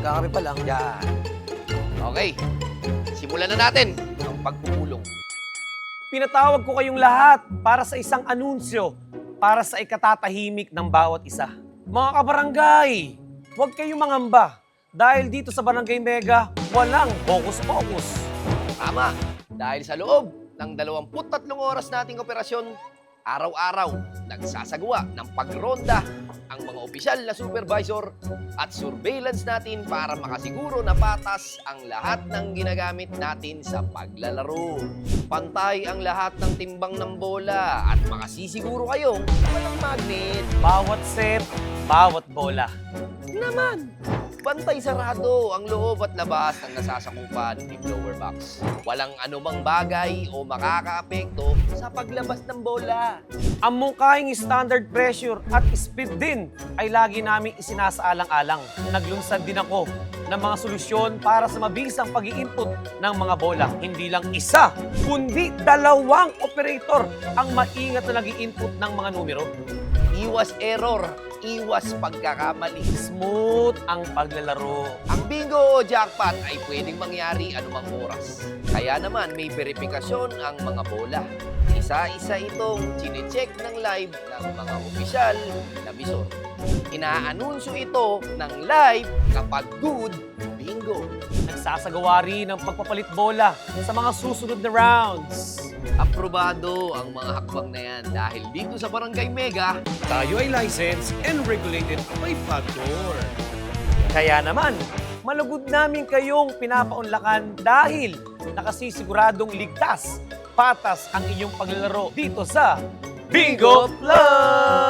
Magkakape pa lang. Yan. Okay. Simulan na natin ang pagpupulong. Pinatawag ko kayong lahat para sa isang anunsyo para sa ikatatahimik ng bawat isa. Mga kabarangay, huwag kayong mangamba dahil dito sa Barangay Mega, walang hokus-pokus. Tama. Dahil sa loob ng 23 oras nating operasyon, araw-araw nagsasagawa ng pagronda ang mga opisyal na supervisor at surveillance natin para makasiguro na patas ang lahat ng ginagamit natin sa paglalaro. Pantay ang lahat ng timbang ng bola at makasisiguro kayong walang magnet. Bawat set, bawat bola. Naman, bantay sarado ang loob at labas ng nasasakupan ni blower box. Walang anumang bagay o makakaapekto sa paglabas ng bola. Ang mungkahing standard pressure at speed din ay lagi namin isinasaalang-alang. Naglunsad din ako ng mga solusyon para sa mabisang pag-i-input ng mga bola. Hindi lang isa, kundi 2 operator ang maingat na nag-i-input ng mga numero. Iwas error, iwas pagkakamali. Smooth ang paglalaro. Ang bingo o jackpot ay pwedeng mangyari anumang oras. Kaya naman may verifikasyon ang mga bola. Isa-isa itong chinecheck ng live ng mga opisyal na bisor. Inaanunsyo ito ng live kapag good bingo. Nagsasagawa rin ng pagpapalit bola sa mga susunod na rounds. Aprobado ang mga hakbang na yan dahil dito sa Barangay Mega, Tayo ay licensed and regulated by Factor. Kaya naman, malugod namin kayong pinapaunlakan dahil nakasisiguradong ligtas, patas ang inyong paglalaro dito sa Bingo Plus!